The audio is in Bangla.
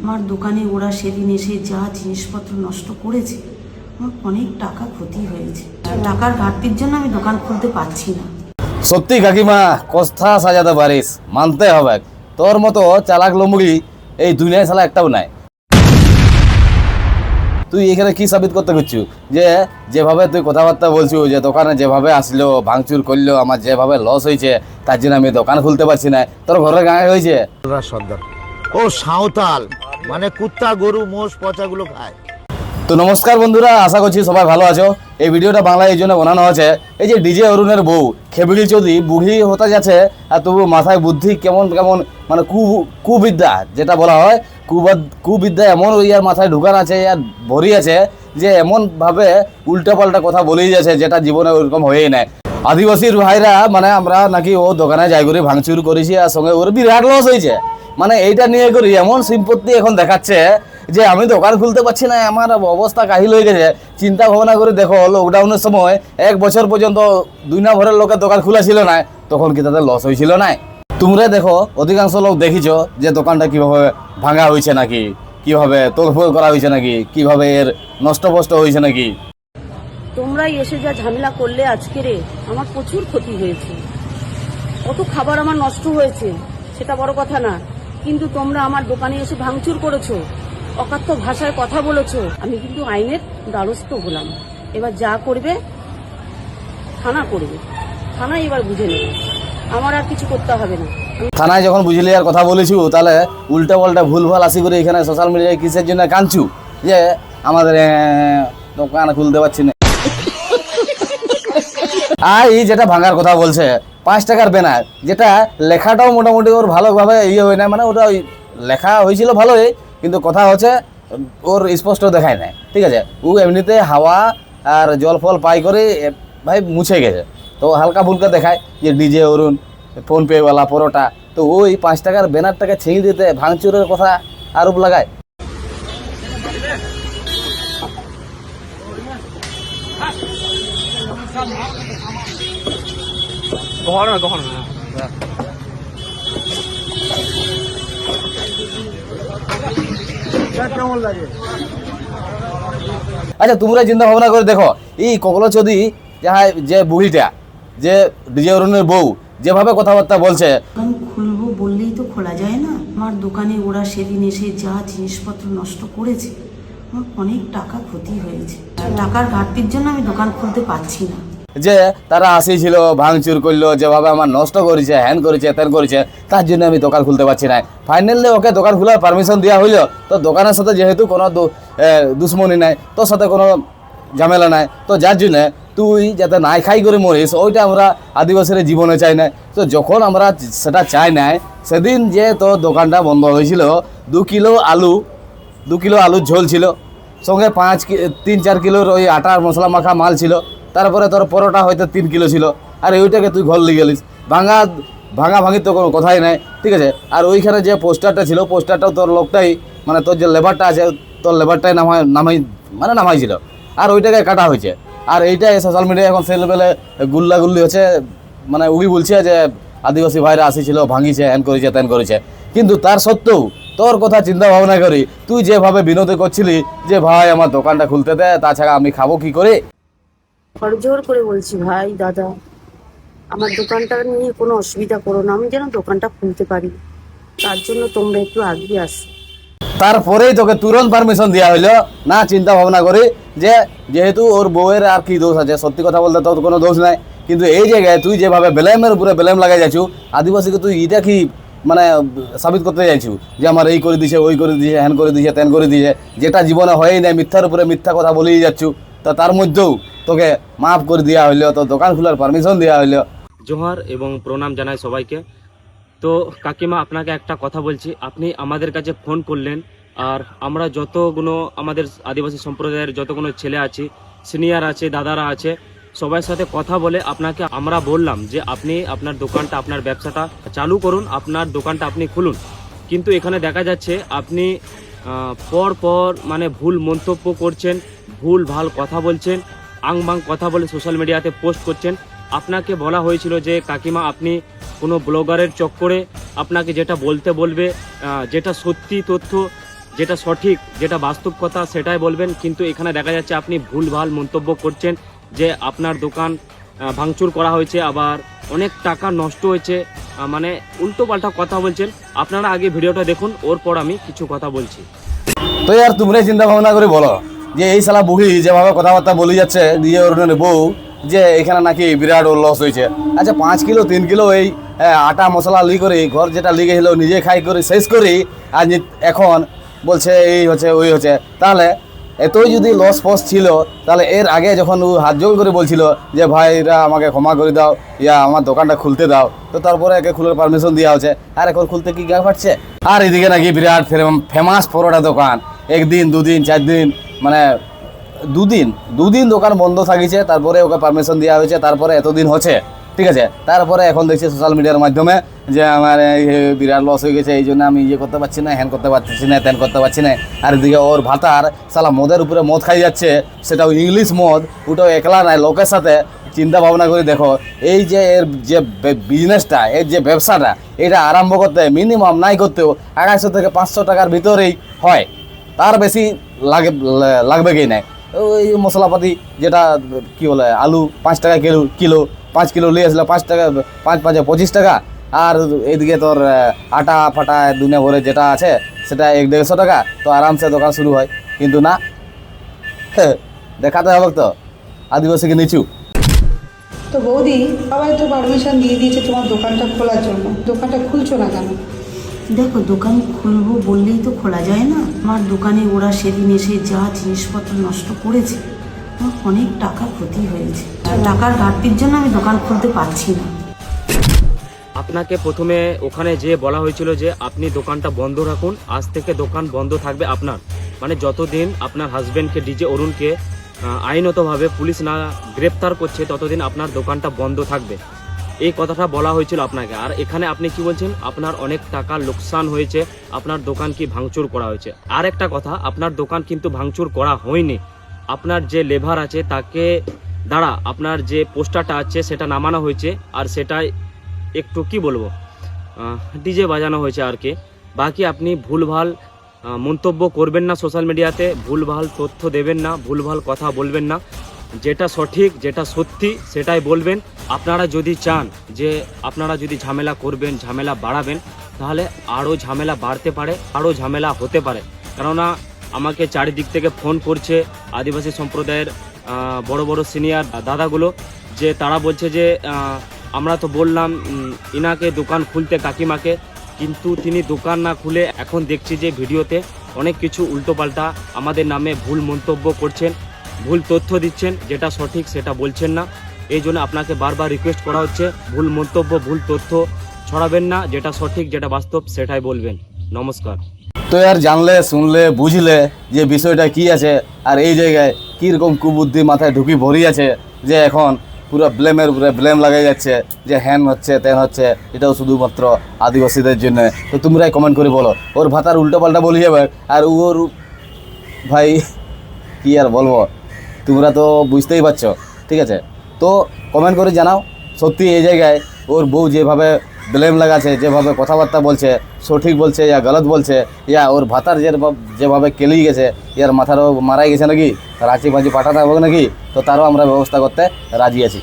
আমার দোকানে ওরা সেদিন এসে যা জিনিসপত্র নষ্ট করেছে, আমার অনেক টাকা ক্ষতি হয়েছে। টাকার ঘাটতির জন্য আমি দোকান খুলতে পারছি না। সত্যি কাকিমা, কথা সাজাতে পারিস, মানতে হবে। তোর মতো চালাক লম্বুড়ি এই দুনিয়ায় শালা একটাও নাই। তুই এখানে কি সাবিত করতে করছিস? যে যেভাবে তুই কথাবার্তা বলছিস, যে দোকানে যেভাবে আসলো, ভাঙচুর করলো, আমার যেভাবে লস হয়েছে, তার জন্য আমি দোকান খুলতে পারছি না। তোর ঘরের গায়ে হয়েছে সর্দার ও সাঁওতাল, মানে কুত্তা গরু মোষ পচাগুলো খায়। তো নমস্কার বন্ধুরা, আশা করছি সবাই ভালো আছো। এই ভিডিওটা বাংলায় এই জন্য বানানো হয়েছে, এই যে ডিজে অরুণের বউ খেবিড়ি চৌধুরী বুড়ি হতে যাচ্ছে, আর তবু মাথায় বুদ্ধি কেমন কেমন, মানে কুবিদ্যা যেটা বলা হয়, কুবিদ্যা এমন ইয়ার মাথায় ঢুকান আছে, ইয়ার ভরি আছে, যে এমনভাবে উল্টাপাল্টা কথা বলেই যাচ্ছে, যেটা জীবনে ওরকম হয়েই নেয়। আদিবাসীর ভাইরা মানে আমরা নাকি ও দোকানে যাই করে ভাঙচুর করেছি, আর সঙ্গে ওর বিরাট লস হয়েছে। মানে এইটা নিয়ে করি এমন সম্পত্তি এখন দেখাচ্ছে যে আমি দোকান খুলতে পারছি না, আমার অবস্থা কাহিল হয়ে গেছে। চিন্তা ভাবনা করে দেখো, লকডাউনের সময় 1 বছর পর্যন্ত 2 না ভরের লোকের দোকান খোলা ছিল না, তখন কি তাদের লস হয়েছিল না? তোমরা দেখো, অধিকাংশ লোক দেখিছো যে দোকানটা কিভাবে ভাঙা হয়েছে, নাকি কিভাবে তোড়ফোড় করা হয়েছে, নাকি কিভাবে এর নষ্টভষ্ট হয়েছে নাকি। তোমরাই এসে যা ঝামেলা করলে আজকে রে, আমার প্রচুর ক্ষতি হয়েছে। কত খাবার আমার নষ্ট হয়েছে, সেটা বড় কথা না, কিন্তু তোমরা আমার দোকানে এসে ভাঙচুর করেছো, অকাথ্য ভাষায় কথা বলেছো। আমি কিন্তু আইনের দ্বারস্থ হলাম। এবার যা করবে থানা করবে, থানায় এবার বুঝে নেবে, আমার আর কিছু করতে হবে না। থানায় যখন বুঝলি আর কথা বলেছি, তাহলে উল্টা পাল্টা ভুলভাল আসি করে এখানে সোশ্যাল মিডিয়ায় কিসের জন্য কাঁদছু যে আমাদের দোকান খুলতে পারছি না। আর এই যেটা ভাঙার কথা বলছে 5 টাকার ব্যানার, যেটা লেখাটাও মোটামুটি ওর ভালোভাবে ইয়ে হয় না, মানে ওটা ওই লেখা হয়েছিল ভালোই, কিন্তু কথা হচ্ছে ওর স্পষ্ট দেখায় না। ঠিক আছে, ও এমনিতে হাওয়া আর জল ফল পাই করে ভাই মুছে গেছে, তো হালকা ফুলকা দেখায় যে ডিজে অরুণ ফোনপেওয়ালা পরোটা, তো ওই 5 টাকার ব্যানারটাকে ছেড়ে দিতে ভাঙচুরের কথা আরোপ লাগায়। আচ্ছা, তোমরা চিন্তা ভাবনা করে দেখো, এই ককলো চৌধুরী যে বুড়িটা, যে ডিজে অরুণের বউ যেভাবে কথাবার্তা বলছে, দোকান খুলবো বললেই তো খোলা যায় না। আমার দোকানে ওরা সেদিন এসে যা জিনিসপত্র নষ্ট করেছে, আমার অনেক টাকা ক্ষতি হয়েছে। টাকার ঘাটতির জন্য আমি দোকান খুলতে পারছি না। যে তারা আসিছিল, ভাঙচুর করলো, যেভাবে আমার নষ্ট করেছে, হ্যান করেছে, ত্যান করেছে, তার জন্য আমি দোকান খুলতে পারছি না। ফাইনালি ওকে দোকান খোলার পারমিশন দেওয়া হইলো। তো দোকানের সাথে যেহেতু কোনো দুশ্মনী নাই, তোর সাথে কোনো ঝামেলা নাই, তো যার জন্য তুই যাতে নাই খাই করে মরিস, ওইটা আমরা আদিবাসীর জীবনে চাই না। তো যখন আমরা সেটা চাই না, সেদিন যে তোর দোকানটা বন্ধ হয়েছিল, 2 কিলো আলুর ঝোল ছিল, সঙ্গে 3-4 কিলোর ওই আটার মশলা মাখা মাল ছিল, তারপরে তোর পরোটা হয়তো 3 কিলো ছিল, আর ওইটাকে তুই ঘর লিয়ে গেলিস। ভাঙাভাঙির তো কোনো কথাই নাই। ঠিক আছে, আর ওইখানে যে পোস্টারটা ছিল, পোস্টারটাও তোর লোকটাই, মানে তোর যে লেবারটা আছে, তোর লেবারটাই নামাইছিল, আর ওইটাকে কাটা হয়েছে। আর এইটাই সোশ্যাল মিডিয়ায় এখন ছেলেবেলে গুল্লাগুল্লি হচ্ছে, মানে উই বলছে যে আদিবাসী ভাইরা আসিছিল, ভাঙিছে, হ্যান করেছে, ত্যান করেছে। কিন্তু তার সত্ত্বেও তোর কথা চিন্তা ভাবনা করি, তুই যেভাবে বিনোদ করছিলি যে ভাই আমার দোকানটা খুলতে দে, তাছাড়া আমি খাবো কি করে। জোর করে বলছি, ভাই দাদা, আমার দোকানটা নিয়ে কোনো অসুবিধা করো না, আমি যেন দোকানটা খুলতে পারি, তার জন্য তোমরা একটু আগিয়ে আসো। তারপরেই তোকে তুরন্ত পারমিশন দেওয়া হইলো না, চিন্তা ভাবনা করি যে যেহেতু ওর বউয়ের আর কি দোষ আছে, সত্যি কথা বলতে তোর কোনো দোষ নাই। কিন্তু এই জায়গায় তুই যেভাবে বেলেমের উপরে বেলেম লাগাই যাচ্ছু আদিবাসীকে, তুই এটা কি মানে সাবিত করতে চাইছু যে আমার এই করে দিছে, ওই করে দিছে, হ্যান করে দিছে, ত্যান করে দিছে, যেটা জীবনে হয়েই নাই, মিথ্যার উপরে মিথ্যা কথা বলেই যাচ্ছু। তা তার মধ্যেও তোকে মাফ করে দেওয়া হইলো, তো দোকান খোলার পারমিশন দেওয়া হইলো। জোহার এবং প্রণাম জানাই সবাইকে। তো কাকিমা, আপনাকে একটা কথা বলছি, আপনি আমাদের কাছে ফোন করলেন, আর আমরা যতগুলো আমাদের আদিবাসী সম্প্রদায়ের যতগুলো ছেলে আছে, সিনিয়র আছে, দাদারা আছে, সবার সাথে কথা বলে আপনাকে আমরা বললাম যে আপনি আপনার দোকানটা, আপনার ব্যবসাটা চালু করুন, আপনার দোকানটা আপনি খুলুন। কিন্তু এখানে দেখা যাচ্ছে আপনি পর মানে ভুল মন্তব্য করছেন, ভুল ভাল কথা বলছেন, আংবাং কথা বলে সোশ্যাল মিডিয়াতে পোস্ট করছেন। আপনাকে বলা হয়েছিল যে কাকিমা, আপনি কোনো ব্লগারের চক্করে আপনাকে যেটা বলতে বলবে, যেটা সত্যি তথ্য যেটা সঠিক, যেটা বাস্তব কথা সেটাই বলবেন। কিন্তু এখানে দেখা যাচ্ছে আপনি ভুলভাল মন্তব্য করছেন যে আপনার দোকান ভাঙচুর করা হয়েছে, আবার অনেক টাকা নষ্ট হয়েছে, মানে উল্টোপাল্টা কথা বলছেন। আপনারা আগে ভিডিওটা দেখুন, ওর পর আমি কিছু কথা বলছি। তো ইয়ার তোমরাই চিন্তা ভাবনা করে বলো যে এই শালা বুড়ি যেভাবে কথাবার্তা বলে যাচ্ছে দিয়ে ওর বউ যে এখানে নাকি বিরাট লস হয়েছে। আচ্ছা 5 কিলো 3 কিলো এই আটা মশলা লি করি, ঘর যেটা লিগেছিল নিজে খাই করে শেষ করি, আর এখন বলছে এই হচ্ছে ওই হচ্ছে। তাহলে এতই যদি লস ফস ছিল, তাহলে এর আগে যখন ও হাত জোর করে বলছিল যে ভাইরা আমাকে ক্ষমা করে দাও, ইয়া আমার দোকানটা খুলতে দাও, তো তারপরে একে খুলে পারমিশন দেওয়া হচ্ছে, আর এখন খুলতে কি গা ফাটছে। আর এদিকে নাকি বিরাট ফেমাস পরোটা দোকান, 1 দিন 2 দিন 4 দিন মানে দুদিন দোকান বন্ধ থাকিছে, তারপরে ওকে পারমিশন দেওয়া হয়েছে, তারপরে এতদিন হচ্ছে, ঠিক আছে। তারপরে এখন দেখছি সোশ্যাল মিডিয়ার মাধ্যমে যে আমার বিরাট লস হয়ে গেছে, এই জন্য আমি ইয়ে করতে পারছি না, হ্যান করতে পারছি না, ত্যান করতে পারছি না। আর এদিকে ওর ভাতার সালা মদের উপরে মদ খাই যাচ্ছে, সেটাও ইংলিশ মদ, ওটাও একলা নাই লোকের সাথে। চিন্তা ভাবনা করে দেখো, এই যে এর যে বিজনেসটা, এর যে ব্যবসাটা, এটা আরম্ভ করতে মিনিমাম নাই করতেও 250 থেকে 500 টাকার ভিতরেই হয়, তার বেশি লাগবে কি নাই। ওই মশলাপাতি যেটা কি বলে আলু 5 টাকা কিলো 5 কিলো নিয়ে আসলে 5 টাকা, 5 5 25 টাকা। আর এইদিকে তোর আটা ফাটা দুনিয়া ভরে যেটা আছে সেটা 100-150 টাকা, তো আরামসে দোকান শুরু হয়। কিন্তু না, দেখাতে হবে তো আদিবাসীকে নিচু। তো বৌদি সবাই তো পারমিশন দিয়ে দিয়েছে তোমার দোকানটা খোলার জন্য, দোকানটা খুলছো না কেন? দেখো, দোকান খুলবো বললেই তো খোলা যায় না। আমার দোকানে ওরা সেদিন এসে যা জিনিসপত্র নষ্ট করেছে, আমার অনেক টাকা ক্ষতি হয়েছে। টাকার ঘাটতির জন্য আমি দোকান খুলতে পারছি না। আপনাকে প্রথমে ওখানে যে বলা হয়েছিল যে আপনি দোকানটা বন্ধ রাখুন, আজ থেকে দোকান বন্ধ থাকবে আপনার, মানে যতদিন আপনার হাজবেন্ডকে ডিজে অরুণকে আইনতভাবে পুলিশ না গ্রেপ্তার করছে ততদিন আপনার দোকানটা বন্ধ থাকবে, এই কথাটা বলা হয়েছিল আপনাকে। আর এখানে আপনি কি বলছেন আপনার অনেক টাকা লোকসান হয়েছে, আপনার দোকান কি ভাঙচুর করা হয়েছে। আর একটা কথা, আপনার দোকান কিন্তু ভাঙচুর করা হয়নি, আপনার যে লেবার আছে তাকে দ্বারা আপনার যে পোস্টারটা আছে সেটা নামানো হয়েছে, আর সেটাই একটু কি বলবো ডিজে বাজানো হয়েছে আর কি। বাকি আপনি ভুলভাল মন্তব্য করবেন না সোশ্যাল মিডিয়াতে, ভুলভাল তথ্য দেবেন না, ভুলভাল কথা বলবেন না, যেটা সঠিক যেটা সত্যি সেটাই বলবেন। আপনারা যদি চান যে আপনারা যদি ঝামেলা করবেন, ঝামেলা বাড়াবেন, তাহলে আরও ঝামেলা বাড়তে পারে, আরও ঝামেলা হতে পারে। কেননা আমাকে চারিদিক থেকে ফোন করছে আদিবাসী সম্প্রদায়ের বড় বড় সিনিয়র দাদাগুলো, যে তারা বলছে যে আমরা তো বললাম ইনাকে দোকান খুলতে, কাকিমাকে, কিন্তু তিনি দোকান না খুলে এখন দেখছি যে ভিডিওতে অনেক কিছু উল্টোপাল্টা আমাদের নামে ভুল মন্তব্য করছেন, ভুল তথ্য দিচ্ছেন, যেটা সঠিক সেটা বলছেন না। এই জন্য আপনাকে বারবার রিকোয়েস্ট করা হচ্ছে ভুল মন্তব্য ভুল তথ্য ছড়াবেন না, যেটা সঠিক যেটা বাস্তব সেটাই বলবেন। নমস্কার। তো আর জানলে শুনলে বুঝলে যে বিষয়টা কি আছে, আর এই জায়গায় কীরকম কুবুদ্ধি মাথায় ঢুকি ভরি আছে যে এখন পুরো ব্লেমের উপরে ব্লেম লাগাই যাচ্ছে যে হ্যান হচ্ছে তেন হচ্ছে, এটাও শুধুমাত্র আদিবাসীদের জন্য। তো তোমরাই কমেন্ট করে বলো, ওর ভাতার উল্টো পাল্টা বলি যাবে, আর ওর ভাই কি আর বলবো, তোমরা তো বুঝতেই পারছো, ঠিক আছে। তো কমেন্ট করে জানাও সত্যি এই জায়গায় ওর বউ যেভাবে ব্লেম লাগাচ্ছে, যেভাবে কথাবার্তা বলছে, সঠিক বলছে ইয়া গলত বলছে, ইয়া ওর ভাতার যেভাবে কেলিয়ে গেছে, ইয়ার মাথারও মারাই গেছে নাকি, রাঁচি ফাঁচি পাঠাতে হবে নাকি, তো তারও আমরা ব্যবস্থা করতে রাজি আছি।